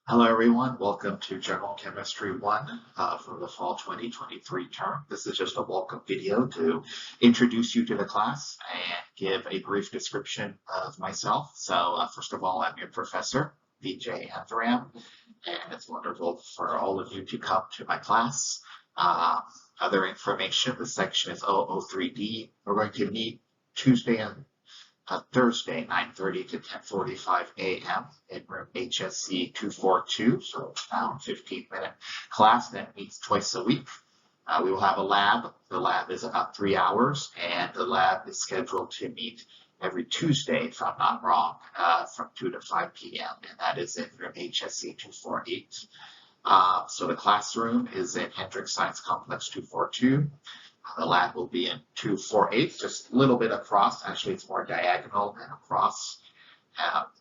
Hello, everyone. Welcome to General Chemistry 1 for the Fall 2023 term. This is just a welcome video to introduce you to the class and give a brief description of myself. So first of all, I'm your professor, VJ Anthram, and it's wonderful for all of you to come to my class. Other information, the section is 003D. We're going to meet Tuesday and Thursday, 9:30 to 10:45 a.m. in room HSC 242. So it's now a 15-minute class that meets twice a week. We will have a lab. The lab is about 3 hours, and the lab is scheduled to meet every Tuesday, if I'm not wrong, from 2 to 5 p.m., and that is in room HSC 248. So the classroom is in Hendricks Science Complex 242. The lab will be in 248, just a little bit across. Actually, it's more diagonal than across.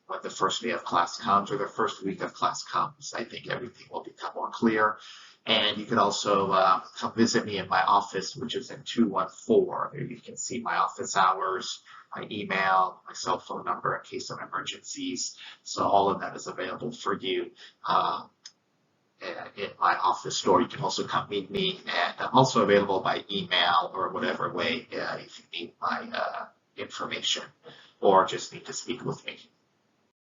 When the first day of class comes, or the first week of class comes, I think everything will become more clear. And you can also come visit me in my office, which is in 214. There you can see my office hours, my email, my cell phone number in case of emergencies. So all of that is available for you in my office door. You can also come meet me, and I'm also available by email or whatever way if you need my information or just need to speak with me.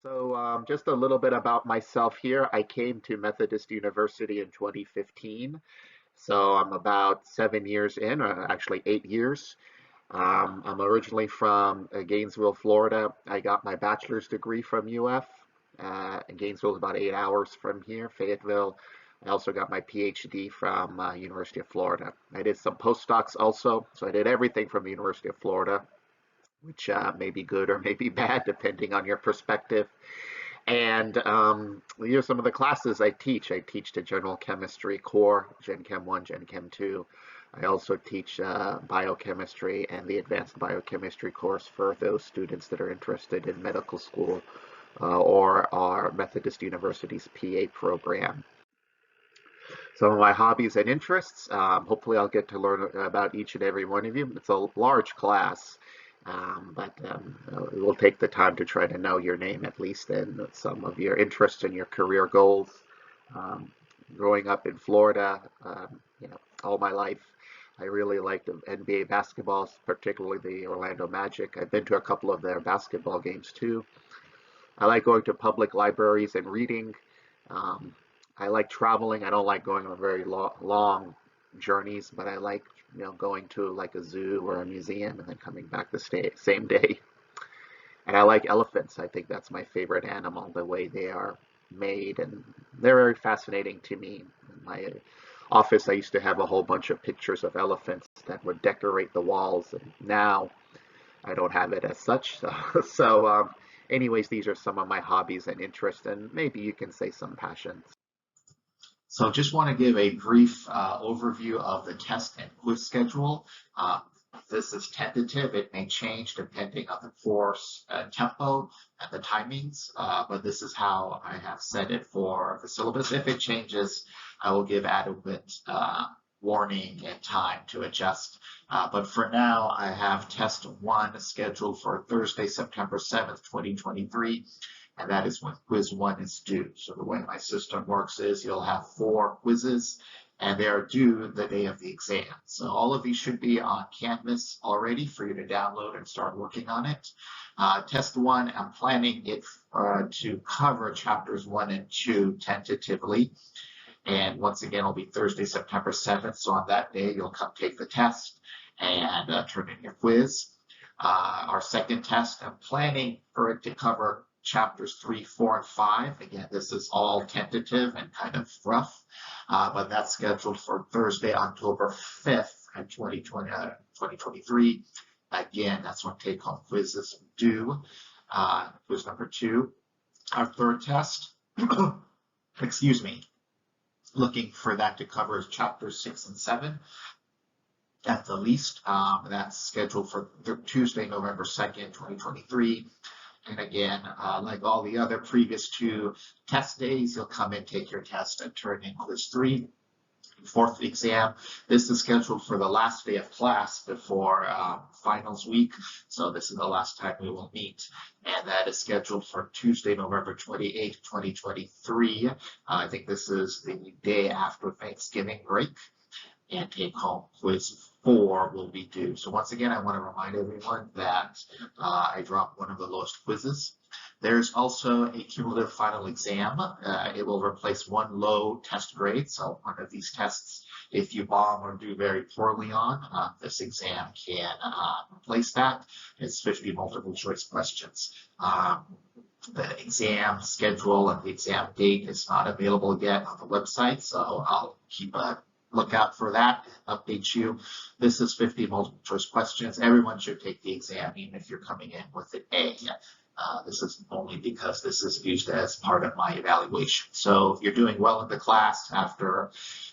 So just a little bit about myself here. I came to Methodist University in 2015. So I'm about 7 years in, or actually 8 years. I'm originally from Gainesville, Florida. I got my bachelor's degree from UF. Gainesville is about 8 hours from here. Fayetteville. I also got my PhD from University of Florida. I did some postdocs also. So I did everything from the University of Florida, which may be good or may be bad, depending on your perspective. And here are some of the classes I teach. I teach the General Chemistry Core, Gen Chem 1, Gen Chem 2. I also teach biochemistry and the Advanced Biochemistry course for those students that are interested in medical school or our Methodist University's PA program. Some of my hobbies and interests, hopefully I'll get to learn about each and every one of you. It's a large class. But we'll take the time to try to know your name at least and some of your interests and your career goals. Growing up in Florida, all my life, I really liked NBA basketball, particularly the Orlando Magic. I've been to a couple of their basketball games too. I like going to public libraries and reading. I like traveling. I don't like going on very long journeys, but I like going to like a zoo or a museum and then coming back the same day. And I like elephants. I think that's my favorite animal, the way they are made, and they're very fascinating to me. In my office, I used to have a whole bunch of pictures of elephants that would decorate the walls, and now I don't have it as such. So anyways, these are some of my hobbies and interests, and maybe you can say some passions. So just want to give a brief overview of the test and quiz schedule. This is tentative. It may change depending on the course tempo and the timings, but this is how I have set it for the syllabus. If it changes, I will give adequate warning and time to adjust. But for now, I have test 1 scheduled for Thursday, September 7th, 2023. And that is when quiz 1 is due. So the way my system works is you'll have 4 quizzes, and they are due the day of the exam. So all of these should be on Canvas already for you to download and start working on it. Test 1, I'm planning it to cover chapters 1 and 2 tentatively. And once again, it'll be Thursday, September 7th. So on that day, you'll come take the test and turn in your quiz. Our second test, I'm planning for it to cover chapters 3, 4, and 5. Again, this is all tentative and kind of rough, but that's scheduled for Thursday, October 5th, 2023. Again, that's when take-home quizzes due. Quiz number 2. Our third test, excuse me, looking for that to cover chapters 6 and 7 at the least. That's scheduled for Tuesday, November 2nd, 2023. And again, like all the other previous 2 test days, you'll come in, take your test, and turn in quiz 3. fourth exam. This is scheduled for the last day of class before finals week. So this is the last time we will meet. And that is scheduled for Tuesday, November 28th, 2023. I think this is the day after Thanksgiving break. And take-home quiz 4 will be due. So once again, I want to remind everyone that I dropped one of the lowest quizzes. There's also a cumulative final exam. It will replace one low test grade. So one of these tests, if you bomb or do very poorly on, this exam can replace that. It's 50 multiple choice questions. The exam schedule and the exam date is not available yet on the website, so I'll keep a lookout for that, update you. This is 50 multiple choice questions. Everyone should take the exam, even if you're coming in with an A. This is only because this is used as part of my evaluation. So if you're doing well in the class after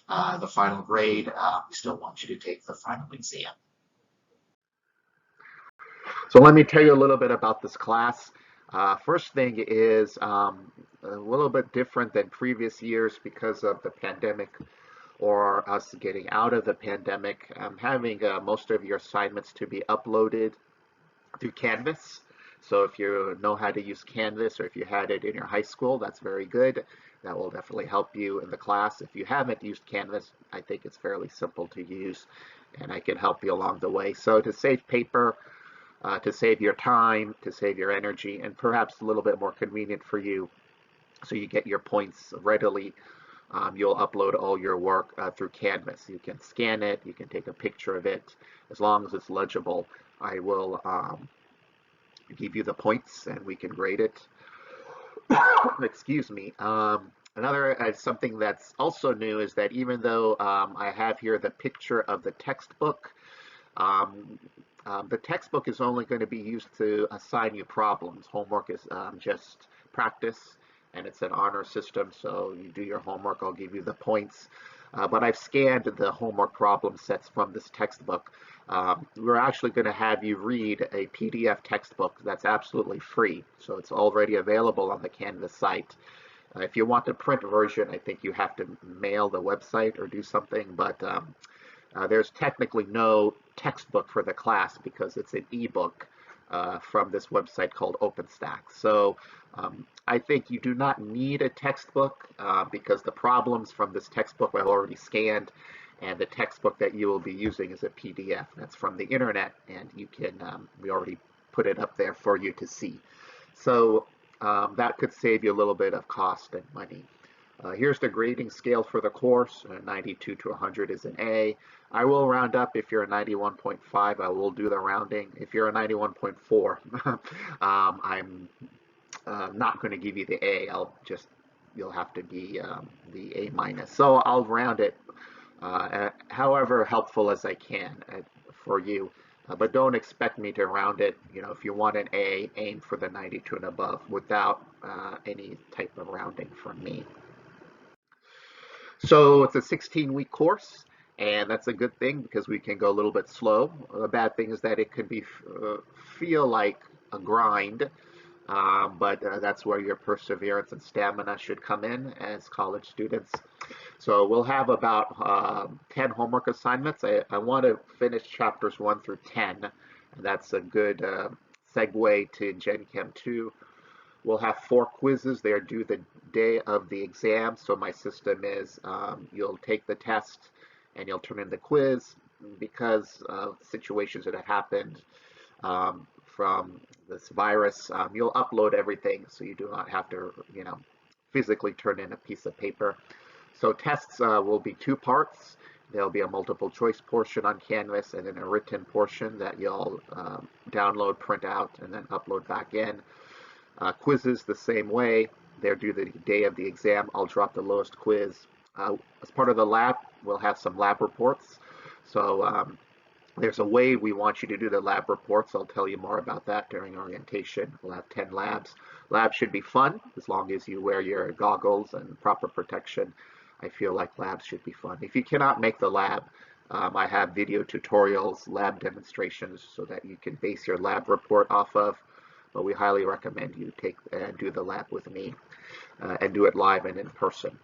the final grade, we still want you to take the final exam. So let me tell you a little bit about this class. First thing is a little bit different than previous years because of the pandemic or us getting out of the pandemic. I'm having most of your assignments to be uploaded through Canvas. So if you know how to use Canvas, or if you had it in your high school, that's very good. That will definitely help you in the class. If you haven't used Canvas, I think it's fairly simple to use, and I can help you along the way. So to save paper, to save your time, to save your energy, and perhaps a little bit more convenient for you, so you get your points readily, you'll upload all your work through Canvas. You can scan it, you can take a picture of it. As long as it's legible, I will give you the points and we can grade it. Excuse me. Another something that's also new is that even though I have here the picture of the textbook, the textbook is only going to be used to assign you problems. Homework is just practice, and it's an honor system, so you do your homework, I'll give you the points. But I've scanned the homework problem sets from this textbook. We're actually going to have you read a PDF textbook that's absolutely free, so it's already available on the Canvas site. If you want the print version, I think you have to mail the website or do something, but there's technically no textbook for the class because it's an ebook from this website called OpenStax. So I think you do not need a textbook because the problems from this textbook I've already scanned, and the textbook that you will be using is a PDF that's from the internet, and you can we already put it up there for you to see. So that could save you a little bit of cost and money. Here's the grading scale for the course. 92 to 100 is an A. I will round up. If you're a 91.5, I will do the rounding. If you're a 91.4, I'm not going to give you the A. You'll have to be the A minus. So I'll round it however helpful as I can for you. But don't expect me to round it. If you want an A, aim for the 92 and above without any type of rounding from me. So it's a 16-week course, and that's a good thing because we can go a little bit slow. The bad thing is that it could feel like a grind, but that's where your perseverance and stamina should come in as college students. So we'll have about 10 homework assignments. I want to finish chapters 1 through 10, and that's a good segue to Gen Chem 2. We'll have 4 quizzes. They are due the day of the exam. So my system is you'll take the test and you'll turn in the quiz. Because of situations that have happened from this virus, you'll upload everything, so you do not have to, physically turn in a piece of paper. So tests will be 2 parts. There'll be a multiple choice portion on Canvas and then a written portion that you'll download, print out, and then upload back in. Quizzes the same way. They're due the day of the exam. I'll drop the lowest quiz. As part of the lab, we'll have some lab reports. So there's a way we want you to do the lab reports. I'll tell you more about that during orientation. We'll have 10 labs. Labs should be fun as long as you wear your goggles and proper protection. I feel like labs should be fun. If you cannot make the lab, I have video tutorials, lab demonstrations, so that you can base your lab report off of. But we highly recommend you take and do the lab with me and do it live and in person.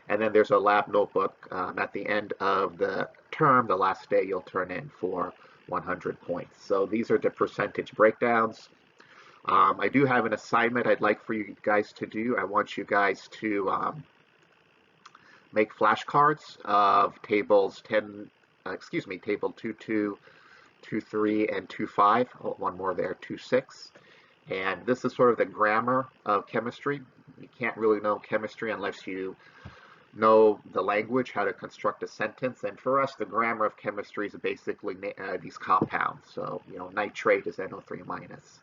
And then there's a lab notebook at the end of the term, the last day you'll turn in for 100 points. So these are the percentage breakdowns. I do have an assignment I'd like for you guys to do. I want you guys to make flashcards of tables 10, table 2.2, 2.3, and 2.5. Oh, one more there, 2.6. And this is sort of the grammar of chemistry. You can't really know chemistry unless you know the language, how to construct a sentence. And for us, the grammar of chemistry is basically these compounds. So, nitrate is NO3 minus.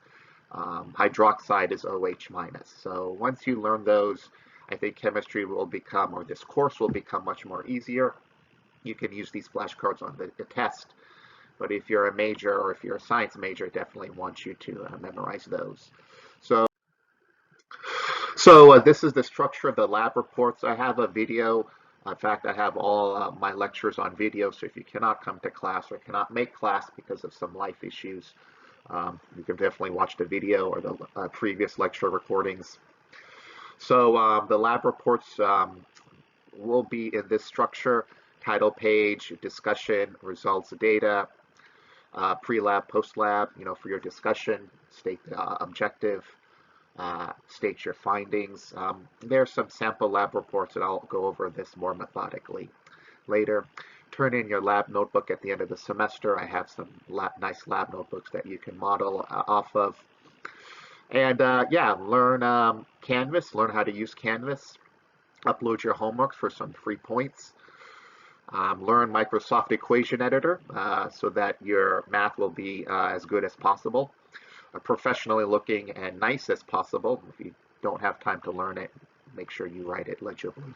Hydroxide is OH minus. So once you learn those, I think chemistry will become, or this course will become much more easier. You can use these flashcards on the test, but if you're a major or if you're a science major, I definitely want you to memorize those. So this is the structure of the lab reports. I have a video. In fact, I have all my lectures on video, so if you cannot come to class or cannot make class because of some life issues, you can definitely watch the video or the previous lecture recordings. So the lab reports will be in this structure: title page, discussion, results, data, pre-lab, post-lab, for your discussion, state the objective, state your findings. There's some sample lab reports, and I'll go over this more methodically later. Turn in your lab notebook at the end of the semester. I have some nice lab notebooks that you can model off of. And yeah, learn Canvas, learn how to use Canvas. Upload your homework for some free points. Learn Microsoft Equation Editor so that your math will be as good as possible, professionally looking and nice as possible. If you don't have time to learn it, make sure you write it legibly.